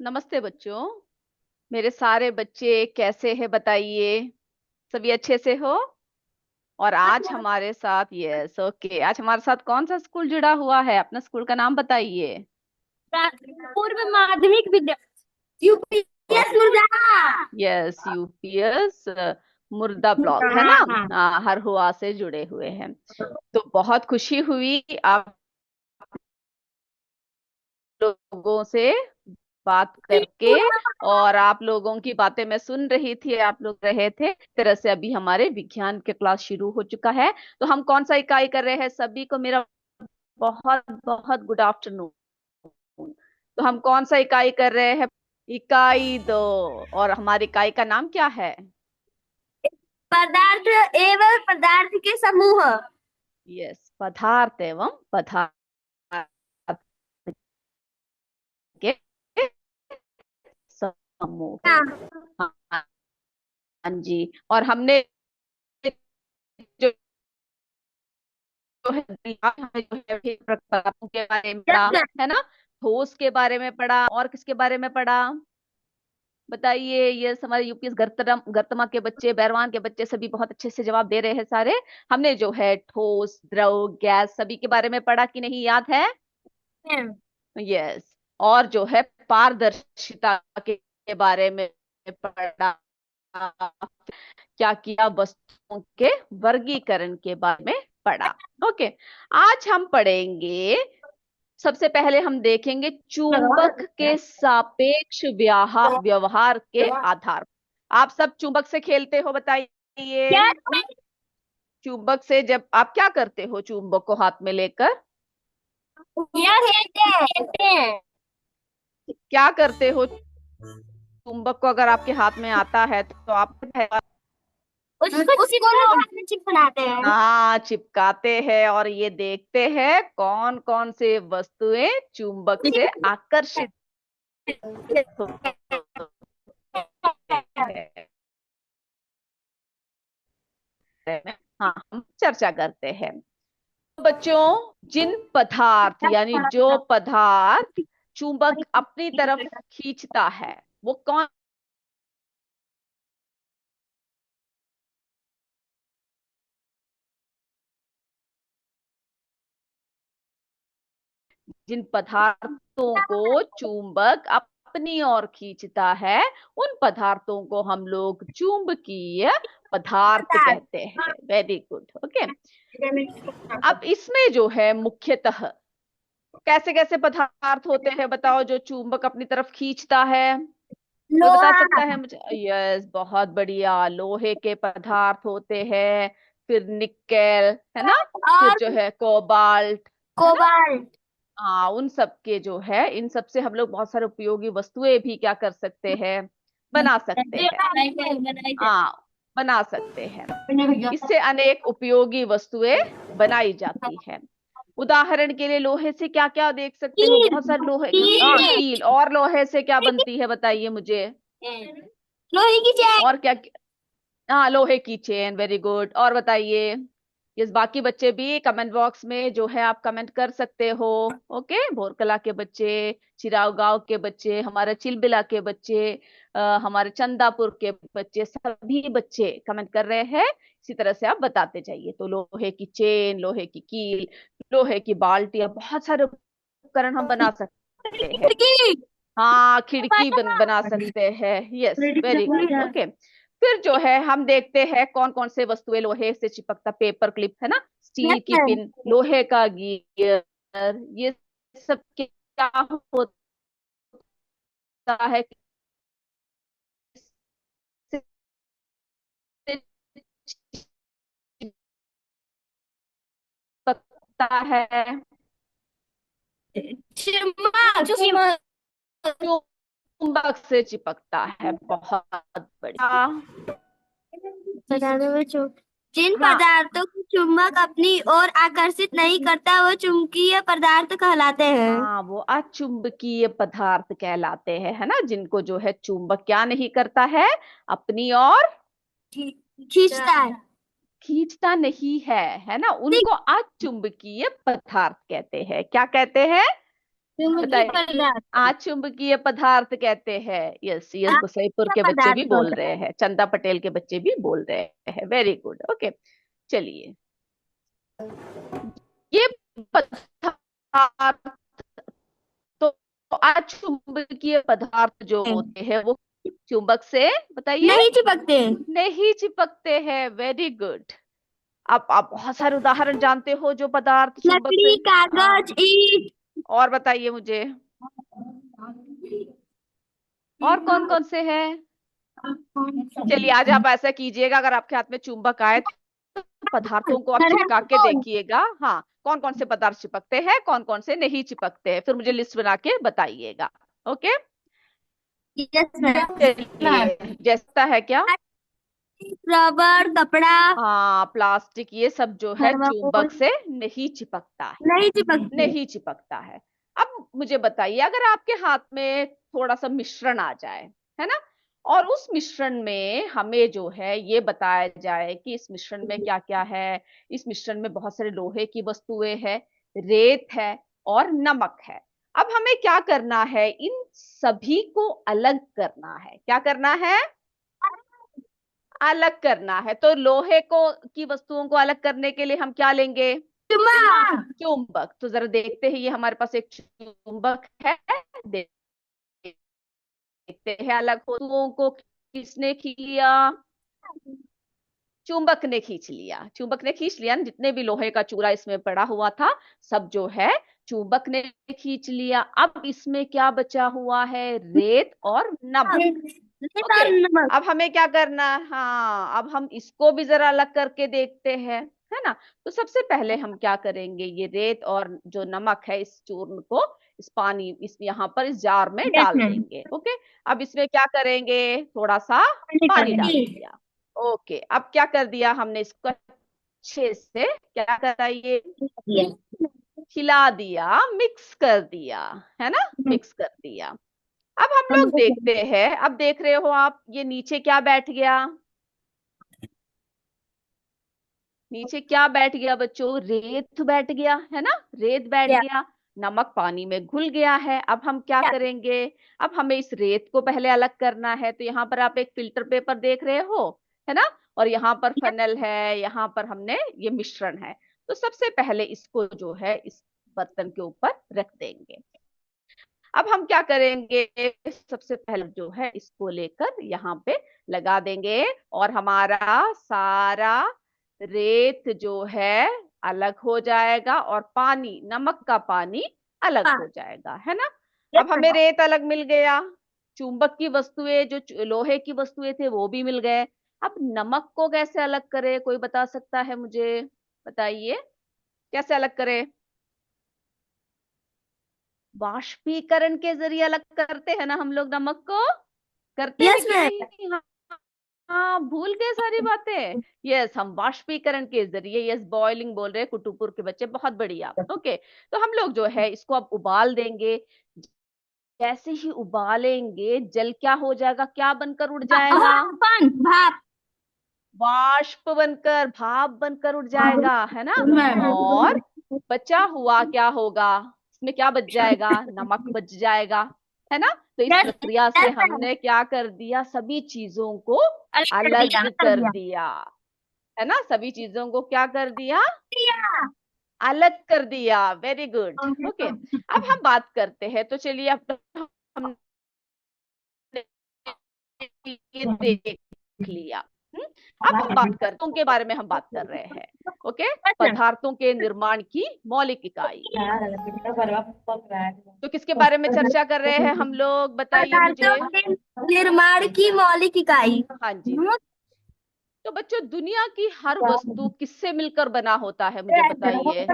नमस्ते बच्चों। मेरे सारे बच्चे कैसे हैं बताइए। सभी अच्छे से हो। और आज हमारे साथ यस ओके आज हमारे साथ कौन सा स्कूल जुड़ा हुआ है? अपना स्कूल का नाम बताइए। पूर्व माध्यमिक विद्यालय यूपीएस मुर्दाबाद। यस यूपीएस मुर्दा ब्लॉक है ना। हाँ। हाँ, हर हुआ से जुड़े हुए हैं। तो बहुत खुशी हुई आप लोगों से बात करके। और आप लोगों की बातें मैं सुन रही थी, आप लोग रहे थे इस तरह से। अभी हमारे विज्ञान के क्लास शुरू हो चुका है। तो हम कौन सा इकाई कर रहे हैं? सभी को मेरा बहुत बहुत गुड आफ्टरनून। तो हम कौन सा इकाई कर रहे हैं? इकाई दो। और हमारी इकाई का नाम क्या है? पदार्थ एवं पदार्थ के समूह। यस, पदार्थ एवं पदार्थ के समूह। हाँ। हाँ जी। और हमने जो जो है हमें जो है विभिन्न प्रकारों के बारे में पढ़ा, है ना। ठोस के बारे में पढ़ा, और किसके बारे में पढ़ा बताइए। ये हमारे यूपीएस गर्तमा के बच्चे, बैरवान के बच्चे सभी बहुत अच्छे से जवाब दे रहे हैं सारे। हमने जो है ठोस, द्रव, गैस सभी के बारे में पढ़ा कि नहीं, याद है? यस। और जो है पारदर्शिता के बारे में पढ़ा। क्या किया? वस्तुओं के वर्गीकरण के बारे में पढ़ा। ओके। आज हम पढ़ेंगे। सबसे पहले हम देखेंगे चुंबक के सापेक्ष व्यवहार के आधार। आप सब चुंबक से खेलते हो बताइए। क्या? चुंबक से जब आप क्या करते हो चुंबक को हाथ में लेकर? यह खेलते हैं। क्या करते हो? चुंबक को अगर आपके हाथ में आता है तो आप उसको लोहा में चिपकाते हैं। हाँ, चिपकाते हैं और ये देखते हैं कौन कौन से वस्तुएं चुंबक से आकर्षित होते हैं। हाँ, हम चर्चा करते हैं। तो बच्चों, जिन पदार्थ यानी जो पदार्थ चुंबक अपनी तरफ खींचता है वो कौन? जिन पदार्थों को चुंबक अपनी ओर खींचता है उन पदार्थों को हम लोग चुंबकीय पदार्थ कहते हैं। Very good. ओके। अब इसमें जो है मुख्यतः कैसे कैसे पदार्थ होते हैं बताओ, जो चुंबक अपनी तरफ खींचता है? कोई बता लोहा। सकता है मुझे? यस, बहुत बढ़िया। लोहे के पदार्थ होते हैं, फिर निकेल, है ना। फिर और जो है कोबाल्ट, है ना। कोबाल्ट। हाँ, उन सब के जो है, इन सब से हम लोग बहुत सारे उपयोगी वस्तुएं भी क्या कर सकते हैं? बना सकते हैं। हाँ, बना सकते हैं। इससे अनेक उपयोगी वस्तुएं बनाई जाती हैं। उदाहरण के लिए लोहे से क्या क्या देख सकते हो? कील। बहुत सारे लोहे। हाँ, कील। कील। और लोहे से क्या बनती है बताइए मुझे। लोहे की चैन। और क्या? हाँ, लोहे की चेन। Very good. और बताइए। इस बाकी बच्चे भी कमेंट बॉक्स में जो है आप कमेंट कर सकते हो। ओके, भोरकला के बच्चे, चिराव गांव के बच्चे, हमारे चिलबिला के बच्चे, हमारे चंदापुर के बच्चे, सभी बच्चे कमेंट कर रहे हैं। इसी तरह से आप बताते जाइए। तो लोहे की चेन, लोहे की कील, लोहे की बाल्टियां, बहुत सारे उपकरण हम बना सकते हैं। खिड़की। हाँ, खिड़की बना सकते हैं। Yes, very good. ओके। फिर जो है हम देखते हैं कौन कौन से वस्तुएं लोहे से चिपकता। पेपर क्लिप, है ना। स्टील की पिन, लोहे का गियर, ये सब क्या होता है? चिपकता है। चुम्बक। चुंबक से चिपकता है। बहुत बढ़िया। जिन हाँ पदार्थों को चुंबक अपनी ओर आकर्षित नहीं करता वो चुंबकीय पदार्थ कहलाते हैं। हाँ, वो अचुंबकीय पदार्थ कहलाते हैं, है ना। जिनको जो है चुंबक क्या नहीं करता है? अपनी ओर खींचता है। खींचता नहीं है, है ना। उनको अचुंबकीय पदार्थ कहते हैं। क्या कहते हैं? चुंबकीय बताइए। पदार्थ। चुंबकीय पदार्थ कहते हैं। यस, यस, गोसाईपुर क्या के बच्चे भी पदार्थ बोल होता रहे है? हैं, चंदा पटेल के बच्चे भी बोल रहे हैं। Very good. ओके, चलिए। ये पदार्थ, तो अचुंबकीय पदार्थ जो होते हैं वो चुंबक से, बताइए, नहीं चिपकते। नहीं चिपकते हैं। Very good. आप बहुत सारे उदाहरण जानते हो जो पदार्थ चुंबक से। लकड़ी, कागज, ईंट। और बताइए मुझे, और कौन कौन से हैं? चलिए, आज आप ऐसा कीजिएगा, अगर आपके हाथ में चुंबक आए तो पदार्थों को आप चिपका के थर्माकोल। देखिएगा। हाँ, कौन कौन से पदार्थ चिपकते हैं, कौन कौन से नहीं चिपकते हैं, फिर मुझे लिस्ट बना के बताइएगा। ओके। Yes ma'am. चलिए, जैसा है क्या? रबर, कपड़ा। हाँ, प्लास्टिक, ये सब जो है थर्माकोल। चुंबक से नहीं चिपकता है। नहीं चिपकते। नहीं चिपकता है। अब मुझे बताइए, अगर आपके हाथ में थोड़ा सा मिश्रण आ जाए, है ना, और उस मिश्रण में हमें जो है ये बताया जाए कि इस मिश्रण में क्या क्या है। इस मिश्रण में बहुत सारे लोहे की वस्तुएं हैं, रेत है और नमक है। अब हमें क्या करना है, इन सभी को अलग करना है। क्या करना है? अलग करना है। तो लोहे को की वस्तुओं को अलग करने के लिए हम क्या लेंगे? चुम्बक। चुंबक। तो जरा देखते हैं, ये हमारे पास एक चुंबक है। देखते हैं अलग वस्तुओं को किसने खींच लिया। चुंबक ने खींच लिया। चुंबक ने खींच लिया ना, जितने भी लोहे का चूरा इसमें पड़ा हुआ था, सब जो है चुंबक ने खींच लिया। अब इसमें क्या बचा हुआ है? रेत और नमक। रेत ओके। और नमक। अब हमें क्या करना? हाँ, अब हम इसको भी जरा अलग करके देखते हैं, है ना। तो सबसे पहले हम क्या करेंगे, ये रेत और जो नमक है, इस चूर्ण को, इस पानी, इस यहाँ पर इस जार में यस डाल मैम। देंगे। ओके। अब इसमें क्या करेंगे? थोड़ा सा पानी डाल दिया। ओके। अब क्या कर दिया हमने? इसको अच्छे से क्या करा, ये खिला दिया, मिक्स कर दिया, है ना, मिक्स कर दिया। अब हम लोग देखते हैं, अब देख रहे हो आप, ये नीचे क्या बैठ गया? नीचे क्या बैठ गया बच्चों? रेत बैठ गया, है ना, रेत बैठ गया। नमक पानी में घुल गया है। अब हम क्या करेंगे? अब हमें इस रेत को पहले अलग करना है। तो यहाँ पर आप एक फिल्टर पेपर देख रहे हो, है ना, और यहाँ पर फनल है, यहाँ पर हमने ये मिश्रण है। तो सबसे पहले इसको जो है इस बर्तन के ऊपर रख देंगे। अब हम क्या करेंगे? सबसे पहले जो है इसको लेकर यहाँ पे लगा देंगे, और हमारा सारा रेत जो है अलग हो जाएगा, और पानी, नमक का पानी अलग हो जाएगा, है ना। अब हमें रेत अलग मिल गया, चुंबक की वस्तुएं, जो लोहे की वस्तुएं थे वो भी मिल गए। अब नमक को कैसे अलग करें? कोई बता सकता है मुझे? बताइए, कैसे अलग करें? वाष्पीकरण के जरिए अलग करते हैं ना हम लोग नमक को। करते हैं यस कि मैम। नहीं? हाँ, हाँ, भूल गए सारी बातें। यस, हम वाष्पीकरण के जरिए, यस, बॉइलिंग बोल रहे हैं कुटुपुर के बच्चे, बहुत बढ़िया। ओके। तो हम लोग जो है इसको अब उबाल देंगे। जैसे ही उबालेंगे, जल क्या हो जाएगा? क्या बनकर उड़ जाएगा? भाप। वाष्प बनकर, भाप बनकर उड़ जाएगा, है ना। और बचा हुआ क्या होगा? इसमें क्या बच जाएगा? नमक बच जाएगा, है ना। तो इस यस। प्रक्रिया से हमने क्या कर दिया? सभी चीजों को अलग कर दिया, अलग अलग कर कर दिया। दिया, है ना। सभी चीजों को क्या कर दिया? दिया। अलग कर दिया। Very good. ओके। अब हम बात करते हैं, तो चलिए, अब तो हमने ये देख लिया। हम्म? अब हम बात करते के बारे में हम बात कर रहे हैं। ओके। Yes ma'am. पदार्थों के निर्माण की मौलिक इकाई। तो किसके बारे में चर्चा कर रहे हैं हम लोग? बताइए पदार्थों मुझे। के निर्माण की मौलिक इकाई। हाँ जी। तो बच्चों, दुनिया की हर वस्तु किससे मिलकर बना होता है, मुझे बताइए।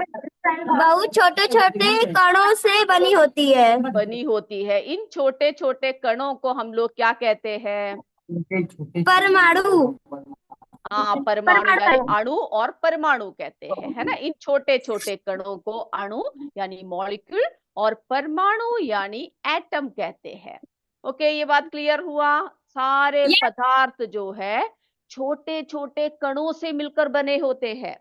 बहुत छोटे छोटे कणों से बनी होती है। बनी होती है। इन छोटे छोटे कणों को हम लोग क्या कहते हैं? परमाणु। हाँ, परमाणु, यानी परमाणु। अणु और परमाणु कहते हैं, है ना। इन छोटे छोटे कणों को अणु यानी मॉलिक्यूल, और परमाणु यानी एटम कहते हैं। ओके, ये बात क्लियर हुआ। सारे यस। पदार्थ जो है छोटे छोटे कणों से मिलकर बने होते हैं।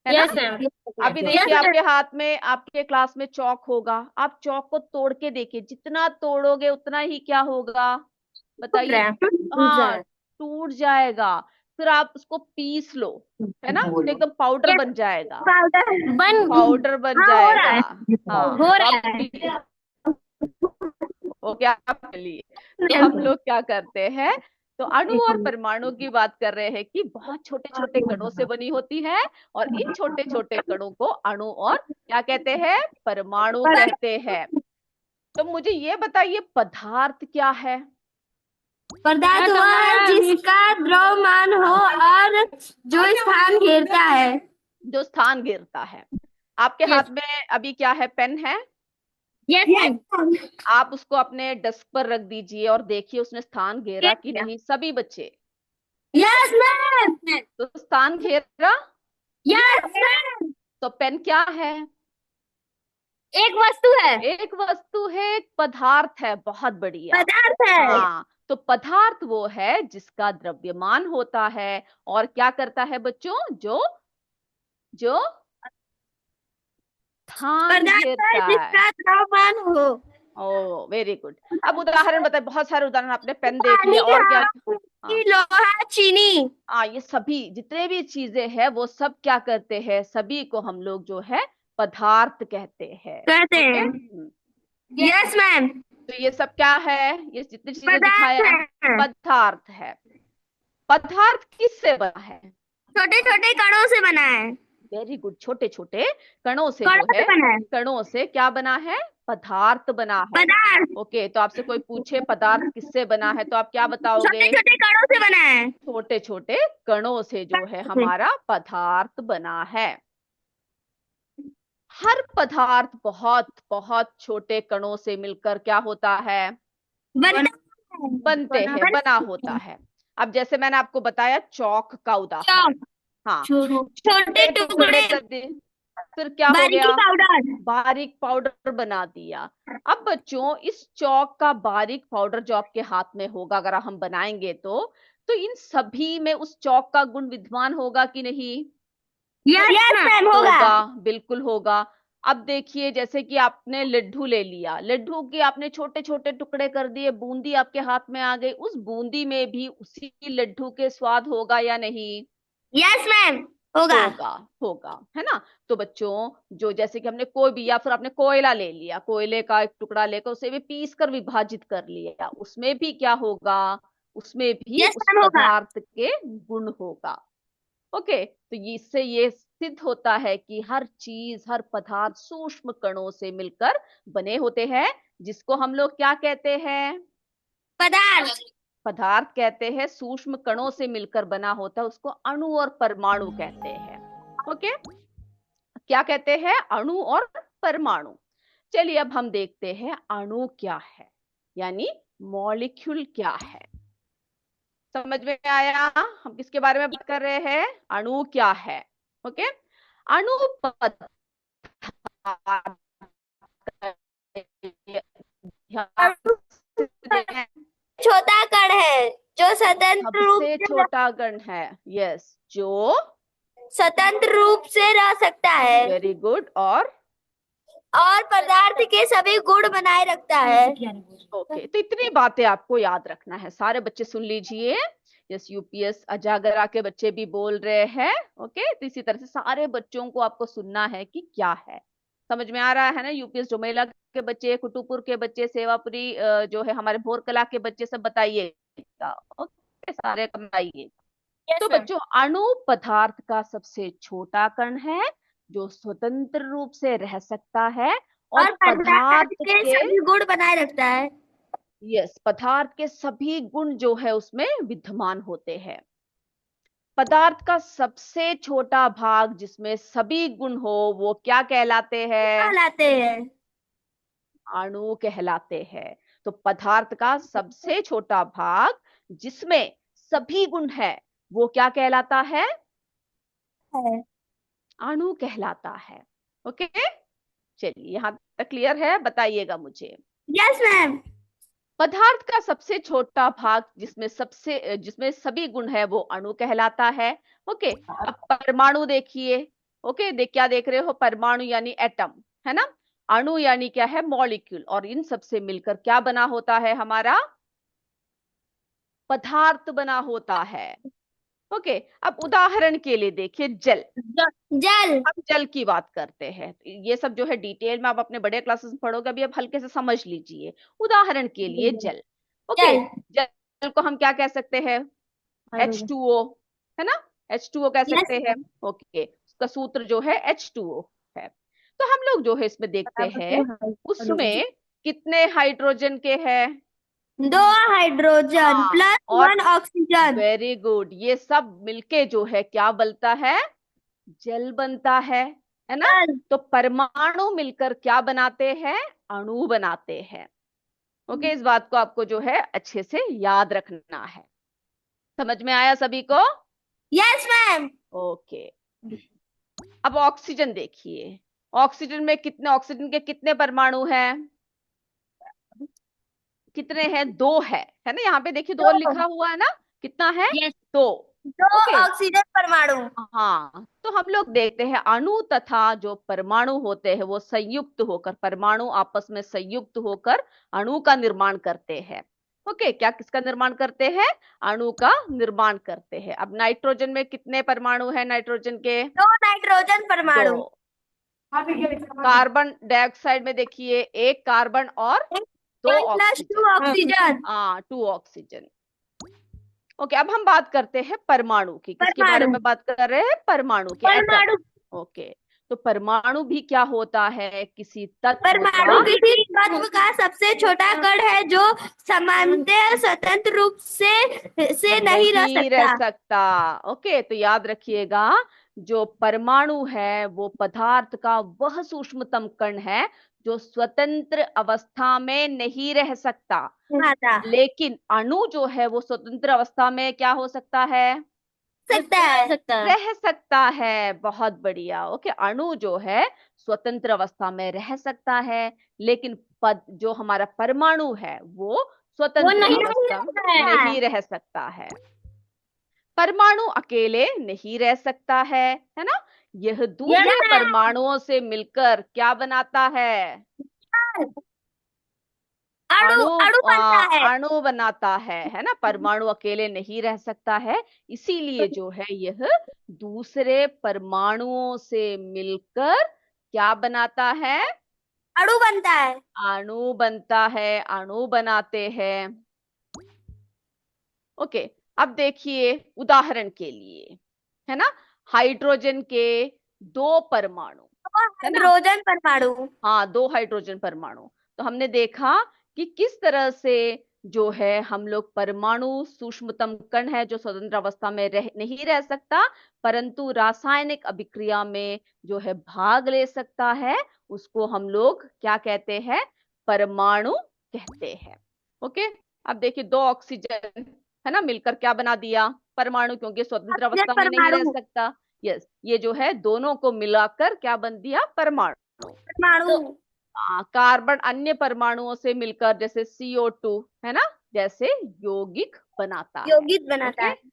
है ना। Yes ma'am. अभी देखिए आपके हाथ में, आपके क्लास में चौक होगा, आप चौक को तोड़ के देखिए, जितना तोड़ोगे उतना ही क्या होगा, बताइए। हाँ, टूट जाएगा। फिर आप उसको पीस लो, है ना, तो एकदम पाउडर बन जाएगा, पाउडर पाउडर बन हाँ हो रहा जाएगा। है, हाँ, हो तो रहा आप है। वो क्या लिए, तो हम लोग क्या करते हैं, तो अणु और परमाणु की बात कर रहे हैं कि बहुत छोटे छोटे कणों से बनी होती है, और इन छोटे छोटे कणों को अणु और क्या कहते हैं, परमाणु कहते हैं। तो मुझे ये बताइए, पदार्थ क्या है। पदार्थ वह है जिसका द्रव्यमान हो और जो स्थान घेरता है। जो स्थान घेरता है। आपके Yes. हाथ में अभी क्या है, पेन है। यस आप उसको अपने डेस्क पर रख दीजिए और देखिए उसने स्थान घेरा कि नहीं, सभी बच्चे। यस मैम, तो स्थान घेरा, यस मैम, तो पेन क्या है, एक वस्तु है। एक वस्तु है, एक पदार्थ है, बहुत बढ़िया। पदार्थ है। हाँ, तो पदार्थ वो है जिसका द्रव्यमान होता है और क्या करता है बच्चों, जो जो स्थान पदार्थ है घेरता है। जिसका द्रव्यमान हो। ओ वेरी गुड। अब उदाहरण बताए, बहुत सारे उदाहरण, आपने पेन देख पानी, लिया, और क्या। हाँ, हवा, लोहा, चीनी। हाँ, ये सभी जितने भी चीजें हैं वो सब क्या करते हैं, सभी को हम लोग जो है पदार्थ कहते हैं। कहते ओके। हैं। यस मैम, तो ये सब क्या है, ये जितनी चीजें पदार्थ दिखाया, है। पदार्थ है। पदार्थ किससे बना है, छोटे छोटे कणों से बना है। वेरी गुड, छोटे छोटे कणों से जो कणों से है, बना है। कणों से क्या बना है, पदार्थ बना है। पदार्थ ओके, तो आपसे कोई पूछे पदार्थ किससे बना है, तो आप क्या छोटे बताओगे, छोटे कणों से बना है। छोटे छोटे कणों से जो है हमारा पदार्थ बना है। हर पदार्थ बहुत बहुत छोटे कणों से मिलकर क्या होता है, बनते हैं, बना होता है। अब जैसे मैंने आपको बताया चौक का उदाहरण, हाँ, छोटे छोटे टुकड़े टुकड़े, कर दिए, फिर क्या हो बारीकी गया, पाउडर। बारीक पाउडर बना दिया। अब बच्चों, इस चौक का बारीक पाउडर जो आपके हाथ में होगा, अगर हम बनाएंगे तो इन सभी में उस चौक का गुण विद्यमान होगा कि नहीं, यस मैम होगा। होगा, बिल्कुल होगा। अब देखिए, जैसे कि आपने लड्डू ले लिया, लड्डू के आपने छोटे छोटे टुकड़े कर दिए, बूंदी आपके हाथ में आ गई, उस बूंदी में भी उसी लड्डू के स्वाद होगा या नहीं, यस मैम होगा। होगा, होगा, है ना। तो बच्चों, जो जैसे कि हमने कोई भी, या फिर आपने कोयला ले लिया, कोयले का एक टुकड़ा लेकर उसे भी पीस कर विभाजित कर लिया, उसमें भी क्या होगा, उसमें भी यस उस मैम होगा। पदार्थ के गुण होगा। ओके, तो इससे ये सिद्ध होता है कि हर चीज, हर पदार्थ सूक्ष्म कणों से मिलकर बने होते हैं, जिसको हम लोग क्या कहते हैं, पदार्थ। पदार्थ कहते हैं। सूक्ष्म कणों से मिलकर बना होता है, उसको अणु और परमाणु कहते हैं। ओके, क्या कहते हैं, अणु और परमाणु। चलिए अब हम देखते हैं अणु क्या है, यानी मॉलिक्यूल क्या है। समझ में आया हम किसके बारे में बात कर रहे हैं, अणु क्या है। ओके, अणु पदार्थ छोटा कण है जो स्वतंत्र रूप सबसे से छोटा कण है, यस, जो स्वतंत्र रूप से रह सकता है वेरी गुड, और पदार्थ के सभी गुण बनाए रखता है। ओके, तो इतनी बातें आपको याद रखना है, सारे बच्चे सुन लीजिए। यस, यूपीएस अजागरा के बच्चे भी बोल रहे हैं। ओके, तो इसी तरह से सारे बच्चों को आपको सुनना है कि क्या है, समझ में आ रहा है ना। यूपीएस डोमेला के बच्चे, कुटुपुर के बच्चे, सेवापुरी जो है हमारे भोरकला के बच्चे, सब बताइएगा। ओके, सारे बताइए। तो बच्चों, अणु पदार्थ का सबसे छोटा कण है जो स्वतंत्र रूप से रह सकता है, और और पदार्थ पदार्थ के के, सभी गुण बनाए रखता है। यस, पदार्थ के सभी गुण जो है उसमें विद्यमान होते हैं। पदार्थ का सबसे छोटा भाग जिसमें सभी गुण हो, वो क्या कहलाते हैं, कहलाते हैं। अणु कहलाते हैं। तो पदार्थ का सबसे छोटा भाग जिसमें सभी गुण है, वो क्या कहलाता है, अणु कहलाता है। ओके, चलिए यहां तक क्लियर है, बताइएगा मुझे। Yes ma'am. पदार्थ का सबसे छोटा भाग जिसमें सभी गुण है, वो अणु कहलाता है। ओके, अब परमाणु देखिए, ओके, क्या देख रहे हो? परमाणु यानी एटम, है ना। अणु यानी क्या है? मॉलिक्यूल। और इन सब से मिलकर क्या बना होता है? हमारा पदार्थ बना होता है। ओके, अब उदाहरण के लिए देखिए जल। जल। हम जल की बात करते हैं। ये सब जो है डिटेल में आप अपने बड़े क्लासेस में पढ़ोगे, अभी आप हल्के से समझ लीजिए। उदाहरण के लिए जल। ओके, जल। जल को हम क्या कह सकते हैं? H2O, है ना। H2O कह यस सकते हैं। ओके, उसका सूत्र जो है H2O है। तो हम लोग जो है इसमें देखते हैं, उसमें कितने हाइड्रोजन के हैं? 2 हाइड्रोजन हाँ, प्लस और 1 ऑक्सीजन। वेरी गुड, ये सब मिलके जो है क्या बनता है? जल बनता है ना। जल। तो परमाणु मिलकर क्या बनाते हैं? अणु बनाते हैं। ओके, इस बात को आपको जो है अच्छे से याद रखना है। समझ में आया सभी को? Yes ma'am. ओके, अब ऑक्सीजन देखिए। ऑक्सीजन में कितने, ऑक्सीजन के कितने परमाणु हैं? कितने हैं? 2 है ना। यहाँ पे देखिए 2 2। लिखा हुआ है ना। कितना है? यस। 2। 2 ओके, ऑक्सीजन परमाणु। हाँ, तो हम लोग देखते हैं अणु तथा जो परमाणु होते हैं वो संयुक्त होकर, परमाणु आपस में संयुक्त होकर अणु का निर्माण करते हैं। ओके, क्या किसका निर्माण करते हैं? अणु का निर्माण करते हैं। अब नाइट्रोजन में कितने परमाणु हैं? नाइट्रोजन के 2 नाइट्रोजन 2। परमाणु। कार्बन डाइऑक्साइड में देखिए 1 कार्बन और 2 1 प्लस 2 ऑक्सीजन। ऑक्सीजन। हाँ, 2 ऑक्सीजन। ओके, अब हम बात करते हैं परमाणु की। किसके बारे परमाणु। में बात कर रहे हैं? परमाणु के, एटम। परमाणु। ओके, तो परमाणु भी क्या होता है? किसी तत्व परमाणु का किसी तत्व का सबसे छोटा कण है जो सामान्यतः स्वतंत्र रूप से नहीं रह रह सकता। सकता। ओके, तो याद रखिएगा, जो परमाणु है वो पदार्थ का वह सूक्ष्मतम कण है जो स्वतंत्र अवस्था में नहीं रह सकता। माता लेकिन अणु जो है वो स्वतंत्र अवस्था में क्या हो सकता है? सकता है। रह सकता है। बहुत बढ़िया। ओके, अणु जो है स्वतंत्र अवस्था में रह सकता है, लेकिन पद जो हमारा परमाणु है वो वो स्वतंत्र नहीं अवस्था में रह सकता है। नहीं रह सकता है। परमाणु अकेले नहीं रह सकता है ना। यह दूसरे परमाणुओं से मिलकर क्या बनाता है? अणु। अणु। अणु बनता है। अणु बनाता है ना। परमाणु अकेले नहीं रह सकता है, इसीलिए जो है यह दूसरे परमाणुओं से मिलकर क्या बनाता है? अणु बनता है। अणु बनता है, अणु बनाते हैं। ओके, अब देखिए उदाहरण के लिए, है ना, हाइड्रोजन के 2 परमाणु, है ना। हाइड्रोजन परमाणु। हाँ, 2 हाइड्रोजन परमाणु। तो हमने देखा कि किस तरह से जो है हम लोग, परमाणु सूक्ष्मतम कण है जो स्वतंत्र अवस्था में नहीं रह सकता, परंतु रासायनिक अभिक्रिया में जो है भाग ले सकता है, उसको हम लोग क्या कहते हैं? परमाणु कहते हैं। ओके, अब देखिए 2 ऑक्सीजन, है ना, मिलकर क्या बना दिया? परमाणु, क्योंकि स्वतंत्र ऑक्सीजन अवस्था में नहीं रह परमाणु। सकता। यस, ये जो है दोनों को मिलाकर क्या बन दिया? परमाणु। परमाणु। कार्बन अन्य परमाणुओं से मिलकर जैसे CO2, है ना, जैसे यौगिक बनाता है। यौगिक बनाता ओके, है।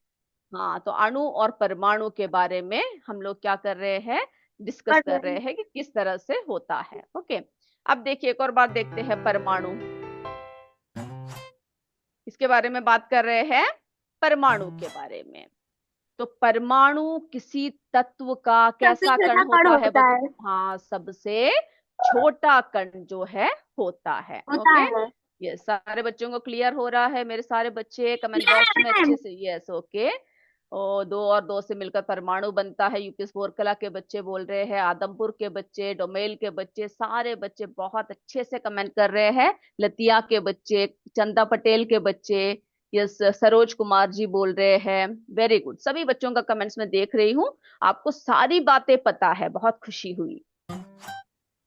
हाँ, तो अणु और परमाणु के बारे में हम लोग क्या कर रहे हैं? डिस्कस कर रहे हैं कि किस तरह से होता है। ओके, अब देखिए एक और बात देखते हैं। परमाणु, इसके बारे में बात कर रहे हैं, परमाणु के बारे में। तो परमाणु किसी तत्व का सबसे कैसा कण छोटा कण होता है होता है। बच्चों? हाँ, सबसे छोटा कण जो है होता है। होता ओके, है। ये सारे बच्चों को क्लियर हो रहा है? मेरे सारे बच्चे कमेंट बॉक्स में मैम। अच्छे से यस। ओके, और 2 और 2 से मिलकर परमाणु बनता है। यूपीएस बोरकला के बच्चे बोल रहे हैं, आदमपुर के बच्चे, डोमेल के बच्चे, सारे बच्चे बहुत अच्छे से कमेंट कर रहे हैं। लतिया के बच्चे, चंदा पटेल के बच्चे, यस, सरोज कुमार जी बोल रहे हैं। वेरी गुड, सभी बच्चों का कमेंट्स में देख रही हूँ। आपको सारी बातें पता है, बहुत खुशी हुई।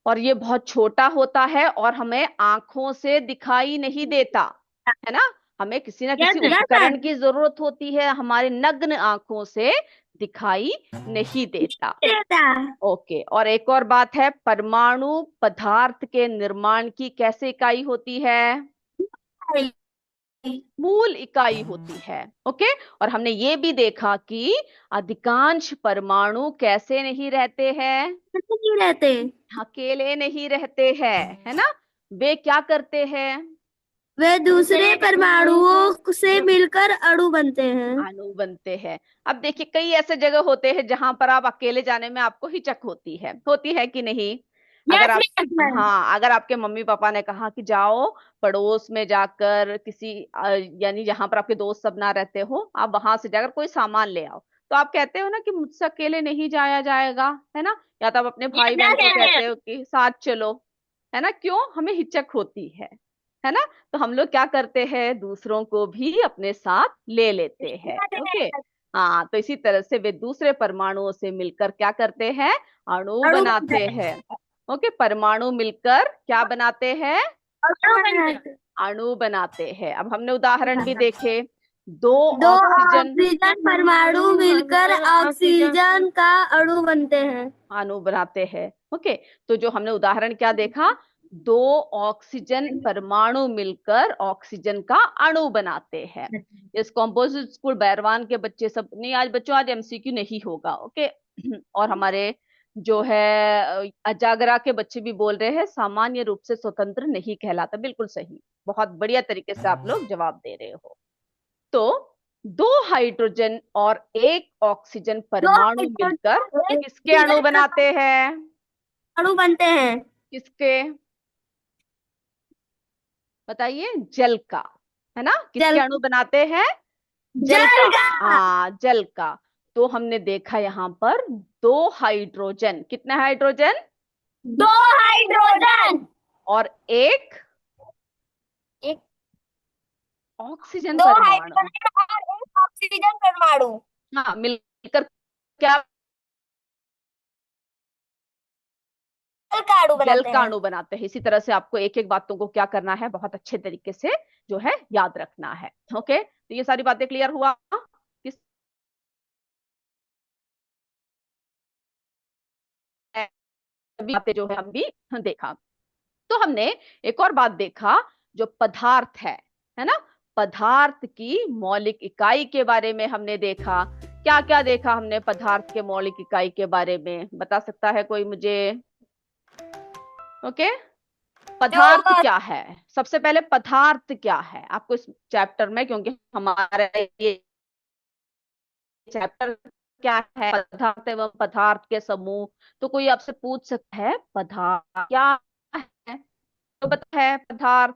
और ये बहुत छोटा होता है और हमें आंखों से दिखाई नहीं देता, है ना। हमें किसी ना किसी उपकरण की जरूरत होती है, हमारे नग्न आंखों से दिखाई नहीं देता। ओके, और एक और बात है, परमाणु पदार्थ के निर्माण की कैसे इकाई होती है? मूल इकाई होती है। ओके, और हमने ये भी देखा कि अधिकांश परमाणु कैसे नहीं रहते हैं, नहीं रहते, अकेले नहीं रहते हैं, है ना। वे क्या करते हैं, वे दूसरे परमाणुओं से मिलकर अणु बनते हैं। अणु बनते हैं। अब देखिए, कई ऐसे जगह होते हैं जहां पर आप अकेले जाने में आपको हिचक होती है कि नहीं। अगर यस आप, मैम। हाँ, अगर आपके मम्मी पापा ने कहा कि जाओ पड़ोस में जाकर किसी यानी जहां पर आपके दोस्त सब ना रहते हो, आप वहां से जाकर कोई सामान ले आओ, तो आप कहते हो ना कि मुझसे अकेले नहीं जाया जाएगा, है ना। या तो आप अपने भाई बहन को कहते हो कि साथ चलो, है ना। क्यों, हमें हिचक होती है ना। तो हम लोग क्या करते हैं, दूसरों को भी अपने साथ ले लेते हैं। ओके, हाँ, तो इसी तरह से वे दूसरे परमाणुओं से मिलकर क्या करते हैं, अणु अणु बनते बनाते हैं। ओके, परमाणु मिलकर क्या बनाते हैं, हैं। अणु बनाते हैं। अब हमने उदाहरण भी देखे, दो दो ऑक्सीजन ऑक्सीजन परमाणु मिलकर ऑक्सीजन का अणु बनते हैं। अणु बनाते हैं। ओके, तो जो हमने उदाहरण क्या देखा, दो ऑक्सीजन परमाणु मिलकर ऑक्सीजन का अणु बनाते हैं। इस कॉम्पोजिट स्कूल बैरवान के बच्चे सब नहीं, आज बच्चों आज एमसीक्यू नहीं होगा। ओके, और हमारे जो है अजागरा के बच्चे भी बोल रहे हैं सामान्य रूप से स्वतंत्र नहीं कहलाता। बिल्कुल सही, बहुत बढ़िया तरीके से आप लोग जवाब दे रहे हो। तो दो हाइड्रोजन और एक ऑक्सीजन परमाणु मिलकर किसके अणु बनाते हैं, अणु बनते हैं। किसके, बताइए, जल का, है ना। किसके जल अणु बनाते हैं, जल का। जल का। हाँ, जल का। तो हमने देखा यहाँ पर दो हाइड्रोजन, कितने हाइड्रोजन, दो हाइड्रोजन, और एक एक ऑक्सीजन दो परमाणु। हाइड्रोजन और एक ऑक्सीजन परमाणु हाँ, मिलकर क्या, जल का अणु जल बनाते का हैं। अणु बनाते हैं। इसी तरह से आपको एक एक बातों को क्या करना है, बहुत अच्छे तरीके से जो है याद रखना है। ओके, तो ये सारी बातें क्लियर हुआ, किस सभी बातें जो है हम भी देखा। तो हमने एक और बात देखा, जो पदार्थ है ना। पदार्थ की मौलिक इकाई के बारे में हमने देखा। क्या क्या देखा हमने पदार्थ के मौलिक इकाई के बारे में, बता सकता है कोई मुझे। ओके, पदार्थ क्या है, सबसे पहले पदार्थ क्या है आपको इस चैप्टर में, क्योंकि हमारा ये चैप्टर क्या है, पदार्थ एवं पदार्थ के समूह। तो कोई आपसे पूछ सकता है पदार्थ क्या है, तो पता है पदार्थ।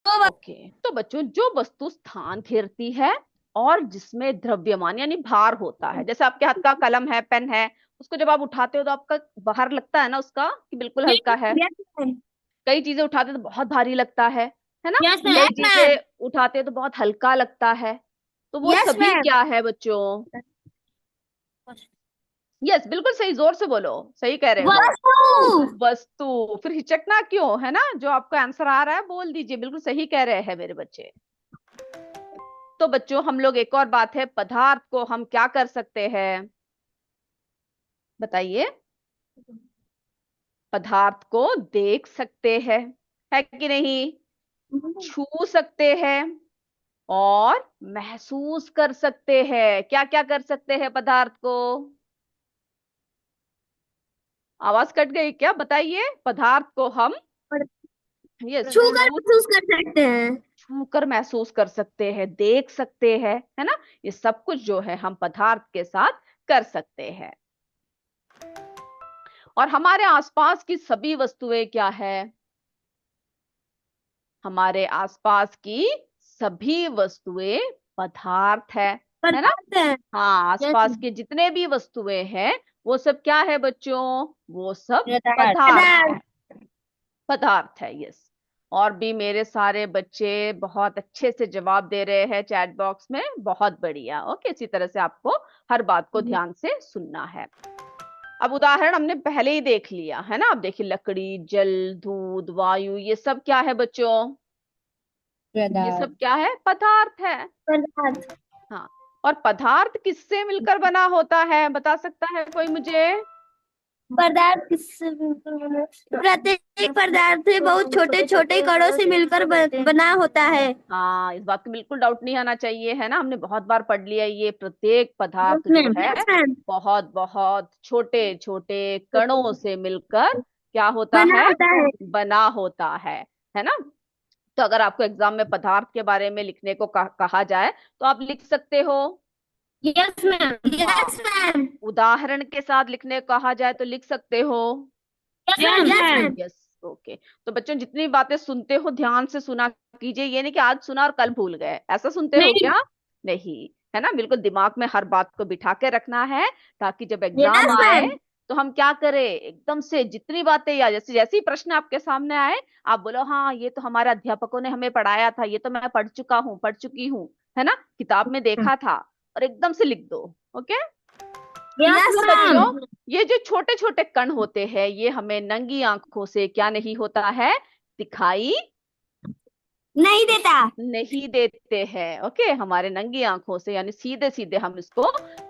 ओके, तो बच्चों, जो वस्तु स्थान घेरती है और जिसमें द्रव्यमान यानी भार होता है, जैसे आपके हाथ का कलम है, पेन है, उसको जब आप उठाते हो तो आपका बाहर लगता है ना उसका कि बिल्कुल हल्का है। कई चीजें उठाते तो बहुत भारी लगता है ना। यस कई मैम। चीजें उठाते तो बहुत हल्का लगता है। तो वो यस सभी मैम। क्या है बच्चों, यस, बिल्कुल सही, जोर से बोलो, सही कह रहे हो। वस्तु। वस्तु, फिर हिचकना क्यों, है ना। जो आपको आंसर आ रहा है बोल दीजिए, बिल्कुल सही कह रहे हैं मेरे बच्चे। तो बच्चों, हम लोग एक और बात है, पदार्थ को हम क्या कर सकते हैं, बताइए। पदार्थ को देख सकते हैं, है कि नहीं, छू सकते हैं और महसूस कर सकते हैं। क्या क्या कर सकते हैं पदार्थ को, आवाज कट गई क्या, बताइए। पदार्थ को हम, यस, छूकर महसूस कर सकते हैं। छूकर महसूस कर सकते हैं, देख सकते हैं, है ना। ये सब कुछ जो है हम पदार्थ के साथ कर सकते हैं। और हमारे आसपास की सभी वस्तुएं क्या है, हमारे आसपास की सभी वस्तुएं पदार्थ है ना। पदार्थ है। हाँ, आसपास यस। के जितने भी वस्तुएं हैं वो सब क्या है बच्चों, वो सब पदार्थ पदार्थ। है, पदार्थ है, यस। और भी मेरे सारे बच्चे बहुत अच्छे से जवाब दे रहे हैं चैट बॉक्स में, बहुत बढ़िया। ओके, इसी तरह से आपको हर बात को ध्यान से सुनना है। अब उदाहरण हमने पहले ही देख लिया है ना। अब देखिए, लकड़ी, जल, दूध, वायु, ये सब क्या है बच्चों, ये सब क्या है, पदार्थ है। पदार्थ। हाँ, और पदार्थ किससे मिलकर बना होता है, बता सकता है कोई मुझे। पदार्थ किससे मिलकर बना? प्रत्येक पदार्थ बहुत छोटे छोटे कणों से मिलकर बना होता है। हाँ, इस बात का बिल्कुल डाउट नहीं आना चाहिए, है ना। हमने बहुत बार पढ़ लिया ये। प्रत्येक पदार्थ जो है बहुत बहुत छोटे छोटे कणों से मिलकर क्या होता बना है, होता है। बना होता है ना। तो अगर आपको एग्जाम में पदार्थ के बारे में लिखने को कहा जाए तो आप लिख सकते हो। यस मैम, हाँ, यस मैम, उदाहरण के साथ लिखने को कहा जाए तो लिख सकते हो। Yes ma'am. Yes, okay. तो बच्चों, जितनी बातें सुनते हो ध्यान से सुना कीजिए। ये नहीं कि आज सुना और कल भूल गए, ऐसा सुनते हो नहीं। क्या? नहीं, है ना। बिल्कुल दिमाग में हर बात को बिठा के रखना है, ताकि जब एग्जाम यस आए मैम। तो हम क्या करें, एकदम से जितनी बातें या जैसे जैसे ही प्रश्न आपके सामने आए आप बोलो हाँ ये तो हमारे अध्यापकों ने हमें पढ़ाया था, ये तो मैं पढ़ चुका हूँ, पढ़ चुकी हूँ, है ना, किताब में देखा था, और एकदम से लिख दो। ओके। यस तो मैम। बच्चों, ये जो छोटे छोटे कण होते हैं ये हमें नंगी आंखों से क्या नहीं होता है, दिखाई नहीं देता। नहीं देते हैं। ओके, हमारे नंगी आंखों से यानी सीधे सीधे हम इसको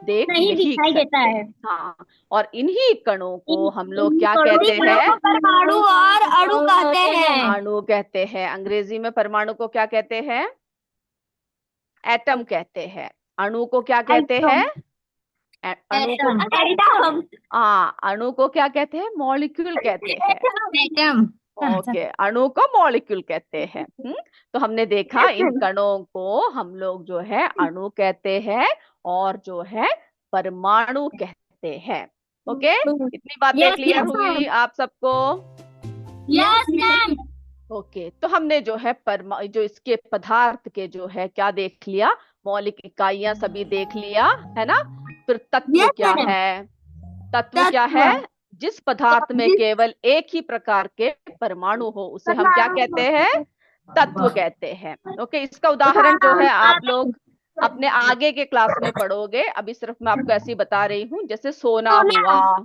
देख नहीं नहीं दिखाई देता सकते। है। हाँ, और इन्हीं कणों को हम लोग क्या कणों कहते हैं, को परमाणु और अणु कहते हैं। अणु कहते हैं। अंग्रेजी में परमाणु को क्या कहते हैं, एटम कहते हैं। अणु को क्या कहते हैं, अणु को, एटम। हाँ, अणु को क्या कहते हैं, मॉलिक्यूल कहते हैं। एटम। ओके, अणु को मॉलिक्यूल कहते हैं। तो हमने देखा इन कणों को हम लोग जो है अणु कहते हैं और जो है परमाणु कहते हैं। ओके, इतनी बातें यस क्लियर यस हुई आप सबको? Yes ma'am. ओके, तो हमने जो है जो इसके पदार्थ के जो है क्या देख लिया, मौलिक इकाइयां सभी देख लिया, है ना। फिर तत्व यस क्या मैम। है, तत्व क्या तत्व। है, जिस पदार्थ में जिस केवल एक ही प्रकार के परमाणु हो उसे हम क्या परमाणु कहते हैं, तत्व कहते हैं। ओके, इसका उदाहरण जो है आप लोग अपने आगे के क्लास में पढ़ोगे। अभी सिर्फ मैं आपको ऐसे ही बता रही हूँ, जैसे सोना हुआ,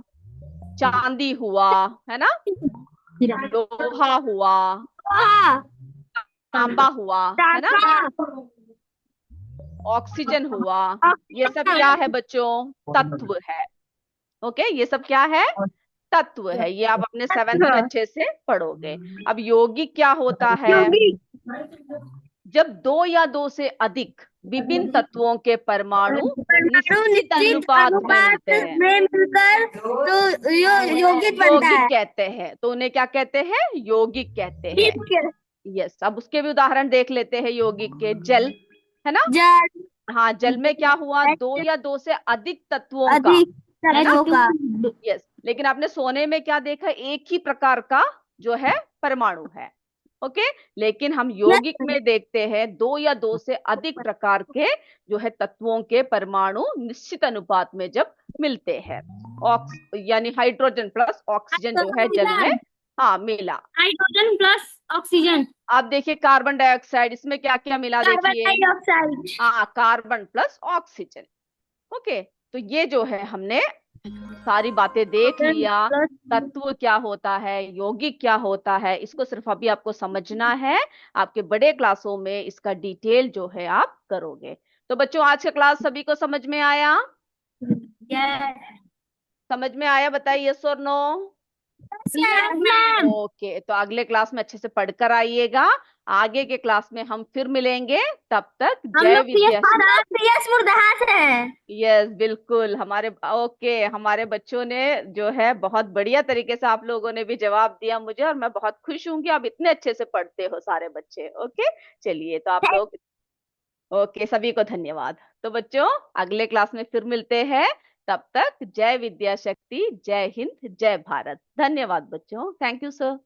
चांदी हुआ, है ना, लोहा हुआ, तांबा हुआ, है ना, ऑक्सीजन हुआ, ये सब क्या है बच्चों, तत्व है। ओके, ये सब क्या है, तत्व है। ये आप अपने 7th में अच्छे से पढ़ोगे। अब यौगिक क्या होता है, जब दो या दो से अधिक विभिन्न तत्वों के परमाणु निश्चित निश्चित अनुपात में अनुपात मिलते हैं में मिलकर तो यौगिक बनता यौगिक है। कहते हैं। तो उन्हें क्या कहते हैं, यौगिक कहते हैं। यस, अब उसके भी उदाहरण देख लेते हैं यौगिक के। जल, है ना। जल। हाँ, जल में क्या हुआ, दो या दो से अधिक तत्वों का, अधिक है ना। तत्वों का। यस, लेकिन आपने सोने में क्या देखा, एक ही प्रकार का जो है परमाणु है। ओके, लेकिन हम यौगिक में देखते हैं दो या दो से अधिक प्रकार के जो है तत्वों के परमाणु निश्चित अनुपात में जब मिलते हैं। ऑक्स यानी हाइड्रोजन प्लस ऑक्सीजन जो है जल में, हाँ, मिला। Hydrogen plus oxygen. आप देखिए कार्बन डाइऑक्साइड, इसमें क्या क्या मिला कार्बन देखिए, डाइऑक्साइड। हाँ, कार्बन प्लस ऑक्सीजन। ओके, तो ये जो है हमने सारी बातें देख लिया। तत्व क्या होता है, यौगिक क्या होता है, इसको सिर्फ अभी आपको समझना है। आपके बड़े क्लासों में इसका डिटेल जो है आप करोगे। तो बच्चों, आज का क्लास सभी को समझ में आया? समझ में आया, बताइए यस और नो। ओके, तो अगले क्लास में अच्छे से पढ़कर आइएगा। आगे के क्लास में हम फिर मिलेंगे। तब तक जय विद्या। यस, बिल्कुल, हमारे ओके, हमारे बच्चों ने जो है बहुत बढ़िया तरीके से आप लोगों ने भी जवाब दिया मुझे, और मैं बहुत खुश हूं कि आप इतने अच्छे से पढ़ते हो सारे बच्चे। ओके, चलिए, तो आप लोग, ओके, सभी को धन्यवाद। तो बच्चों, अगले क्लास में फिर मिलते हैं। तब तक जय विद्या शक्ति, जय हिंद, जय भारत। धन्यवाद बच्चों, थैंक यू सर।